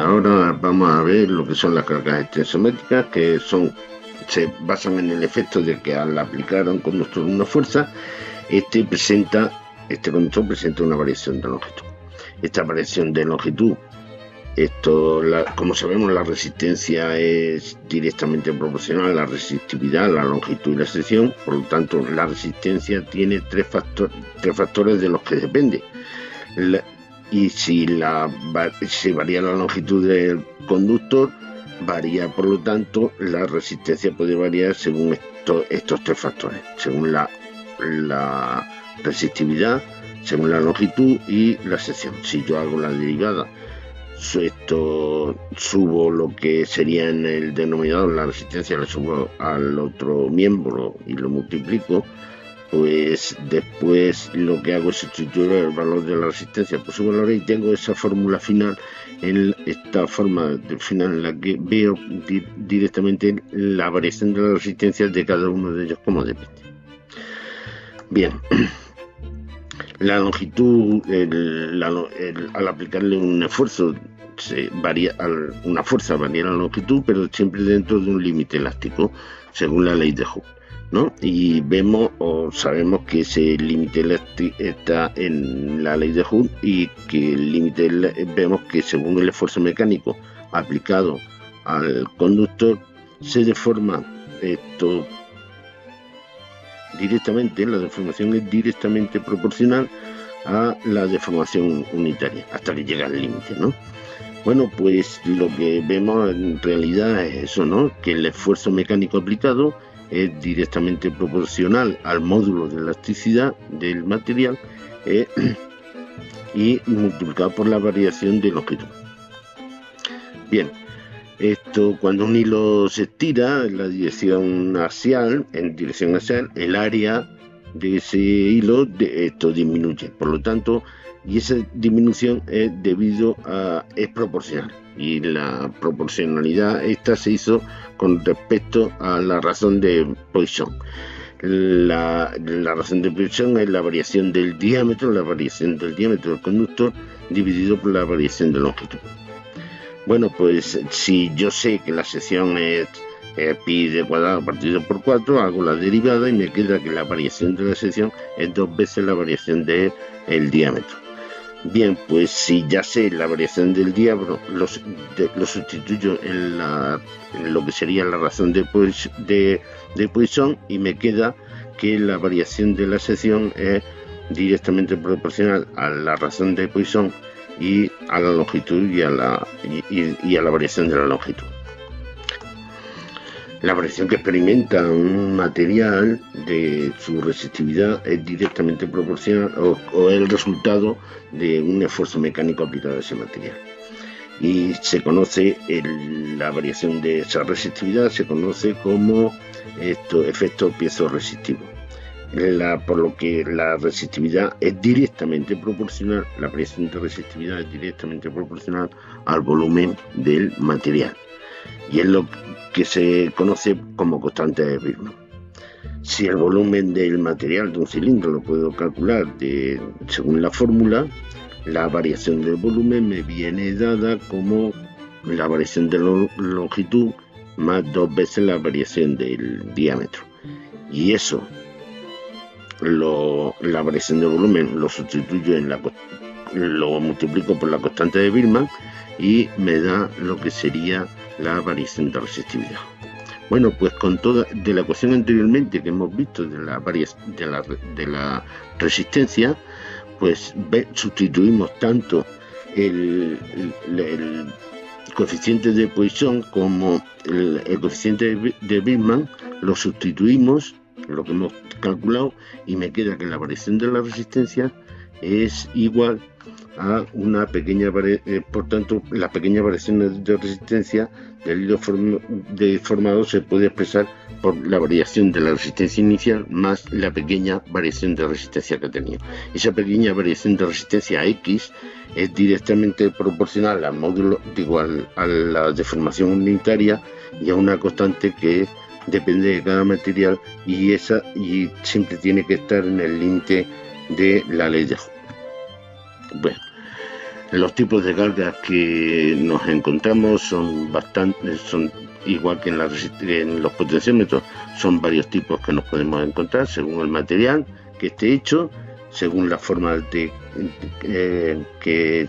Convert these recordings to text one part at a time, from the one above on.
ahora vamos a ver lo que son las cargas extensométricas, se basan en el efecto de que al aplicar a un conductor una fuerza, este conductor presenta una variación de longitud. Esta variación de longitud, como sabemos, la resistencia es directamente proporcional a la resistividad, la longitud y la sección. Por lo tanto, la resistencia tiene tres factores de los que depende. Y si varía la longitud del conductor, varía, por lo tanto, la resistencia puede variar según estos tres factores, según la resistividad, según la longitud y la sección. Si yo hago la derivada, subo lo que sería en el denominador la resistencia, la subo al otro miembro y lo multiplico, pues después lo que hago es sustituir el valor de la resistencia por su valor y tengo esa fórmula final, en esta forma final en la que veo directamente la variación de la resistencia de cada uno de ellos como depende. Bien, la longitud, al aplicarle un esfuerzo, varía la longitud, pero siempre dentro de un límite elástico, según la ley de Hooke, ¿no? Y sabemos que ese límite está en la ley de Hooke y que el límite vemos que según el esfuerzo mecánico aplicado al conductor se deforma esto directamente. La deformación es directamente proporcional a la deformación unitaria hasta que llega al límite, ¿no? Bueno, pues lo que vemos en realidad es eso, ¿no? Que el esfuerzo mecánico aplicado es directamente proporcional al módulo de elasticidad del material y multiplicado por la variación de longitud. Bien, cuando un hilo se estira en dirección axial, el área de ese hilo disminuye. Por lo tanto, y esa disminución es proporcional. Y la proporcionalidad esta se hizo con respecto a la razón de Poisson. La razón de Poisson es la variación del diámetro del conductor dividido por la variación de longitud. Bueno, pues si yo sé que la sección es pi de cuadrado partido por 4, hago la derivada y me queda que la variación de la sección es 2 veces la variación del diámetro. Bien, pues si ya sé la variación del diámetro, lo sustituyo en lo que sería la razón de Poisson y me queda que la variación de la sección es directamente proporcional a la razón de Poisson y a la longitud y a la variación de la longitud. La variación que experimenta un material de su resistividad es directamente proporcional o es el resultado de un esfuerzo mecánico aplicado a ese material. Y se conoce la variación de esa resistividad, se conoce como efecto piezo-resistivo. Por lo que la resistividad es directamente proporcional, la variación de resistividad es directamente proporcional al volumen del material. Y es lo que se conoce como constante de Birman. Si el volumen del material de un cilindro lo puedo calcular según la fórmula, la variación del volumen me viene dada como la variación de la longitud más 2 veces la variación del diámetro. Y eso, la variación de volumen lo sustituyo lo multiplico por la constante de Birman y me da lo que sería la variación de resistividad. Bueno, pues con de la ecuación anteriormente que hemos visto de la resistencia, pues sustituimos tanto el coeficiente de Poisson como el coeficiente de Birman, lo sustituimos, lo que hemos calculado, y me queda que la variación de la resistencia es igual a una pequeña por tanto, la pequeña variación de resistencia del hilo deformado se puede expresar por la variación de la resistencia inicial más la pequeña variación de resistencia que tenía. Esa pequeña variación de resistencia X es directamente proporcional al módulo, a la deformación unitaria y a una constante que depende de cada material y siempre tiene que estar en el límite de la ley de Hooke. Bueno, Los tipos de galgas que nos encontramos son igual que en los potenciómetros, son varios tipos que nos podemos encontrar según el material que esté hecho, según la forma que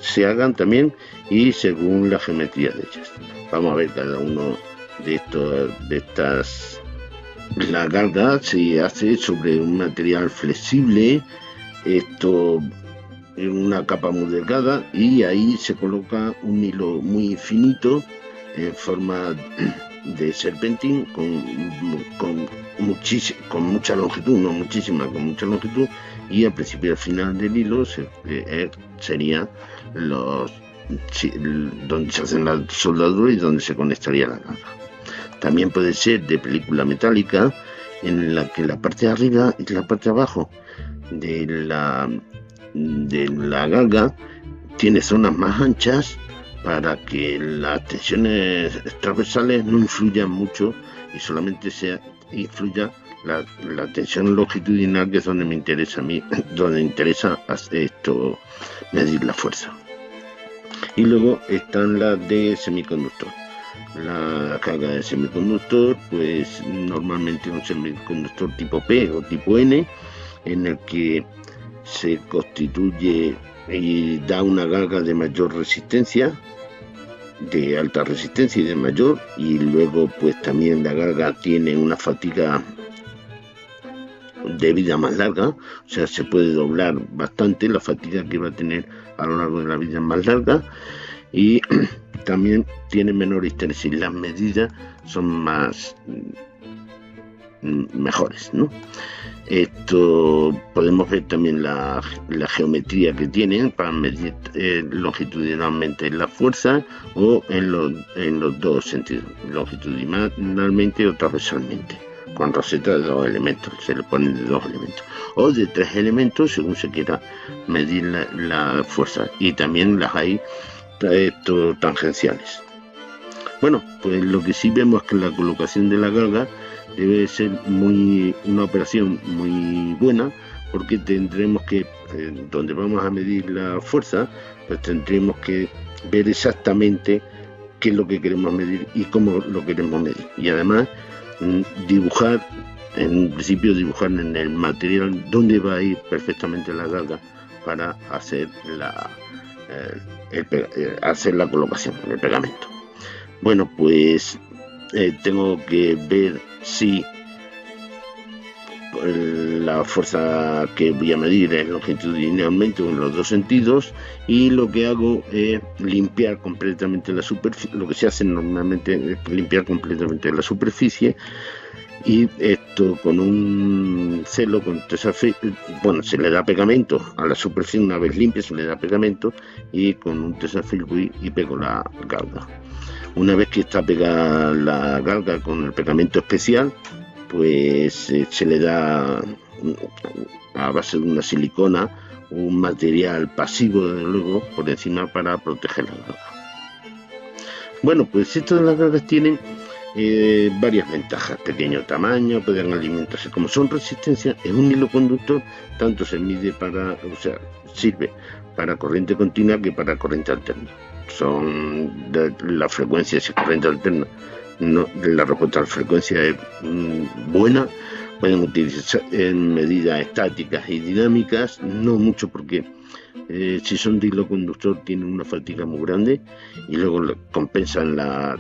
se hagan también y según la geometría de ellas. Vamos a ver cada uno de estas. La galga se hace sobre un material flexible, en una capa muy delgada, y ahí se coloca un hilo muy finito en forma de serpentín con mucha longitud, no muchísima, con mucha longitud, y al principio y al final del hilo sería donde se hacen la soldadura y donde se conectaría la galga. También puede ser de película metálica, en la que la parte de arriba y la parte de abajo de la galga tiene zonas más anchas para que las tensiones transversales no influyan mucho y solamente influya la tensión longitudinal, que es donde me interesa a mí, donde interesa medir la fuerza. Y luego están las de semiconductor. La carga de semiconductor, pues normalmente un semiconductor tipo P o tipo N, en el que se constituye y da una carga de mayor resistencia, de alta resistencia y de mayor, y luego pues también la carga tiene una fatiga de vida más larga, o sea, se puede doblar bastante la fatiga que va a tener a lo largo de la vida más larga, y también tiene menor histéresis. Las medidas son mejores, ¿no? Podemos ver también la geometría que tienen para medir longitudinalmente la fuerza, o en los dos sentidos, longitudinalmente o transversalmente, con roseta de 2 elementos, se le ponen de 2 elementos, o de 3 elementos según se quiera medir la fuerza, y también las hay tangenciales. Bueno, pues lo que sí vemos es que la colocación de la galga debe ser una operación muy buena, porque tendremos que, donde vamos a medir la fuerza, pues tendremos que ver exactamente qué es lo que queremos medir y cómo lo queremos medir, y además dibujar en el material dónde va a ir perfectamente la galga para hacer hacer la colocación, el pegamento. Bueno, pues tengo que ver si la fuerza que voy a medir es longitudinalmente o en los dos sentidos, y lo que hago es limpiar completamente la superficie. Lo que se hace normalmente es limpiar completamente la superficie, y esto con un celo, con tesafilm, bueno, se le da pegamento a la superficie. Una vez limpia se le da pegamento, y con un tesafilm voy y pego la galga. Una vez que está pegada la galga con el pegamento especial, pues se le da, a base de una silicona, un material pasivo, desde luego, por encima para proteger la galga. Bueno, pues estos de las galgas tienen varias ventajas: pequeño tamaño, pueden alimentarse. Como son resistencia, es un hilo conductor, tanto se mide sirve para corriente continua que para corriente alterna. Son de la frecuencia, si es corriente alterna, la respuesta a la frecuencia es buena. Pueden utilizar en medidas estáticas y dinámicas, no mucho, porque si son de hilo conductor tienen una fatiga muy grande, y luego compensan la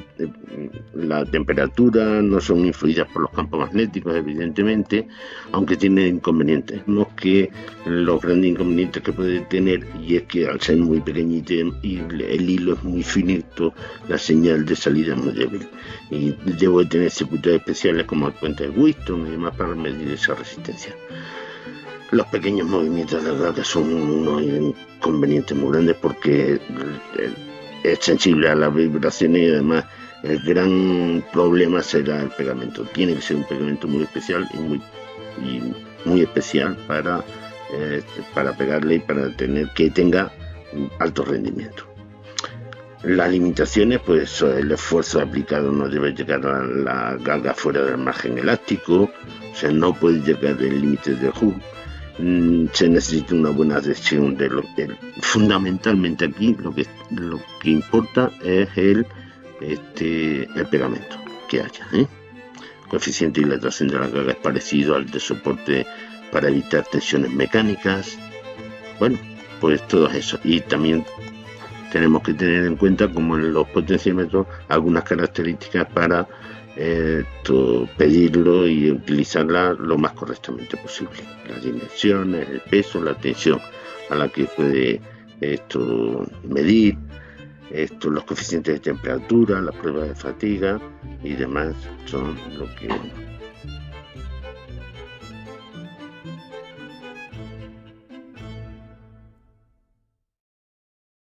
temperatura, no son influidas por los campos magnéticos, evidentemente, aunque tienen inconvenientes. No que los grandes inconvenientes que puede tener, y es que al ser muy pequeñito y el hilo es muy finito, la señal de salida es muy débil, y debo de tener circuitos especiales como el puente de Wheaton y demás para medir esa resistencia. Los pequeños movimientos de la galga son unos inconvenientes muy grandes, porque es sensible a las vibraciones, y además el gran problema será el pegamento. Tiene que ser un pegamento muy especial y muy especial para pegarle y para que tenga alto rendimiento. Las limitaciones, pues el esfuerzo aplicado no debe llegar a la galga fuera del margen elástico, o sea, no puede llegar al límite de Hooke, se necesita una buena adhesión de lo que fundamentalmente aquí lo que importa es el pegamento que haya, coeficiente de dilatación de la carga es parecido al de soporte para evitar tensiones mecánicas. Bueno, pues todo eso. Y también tenemos que tener en cuenta, como en los potenciómetros, algunas características para pedirlo y utilizarla lo más correctamente posible. Las dimensiones, el peso, la tensión a la que puede medir, los coeficientes de temperatura, las pruebas de fatiga y demás son lo que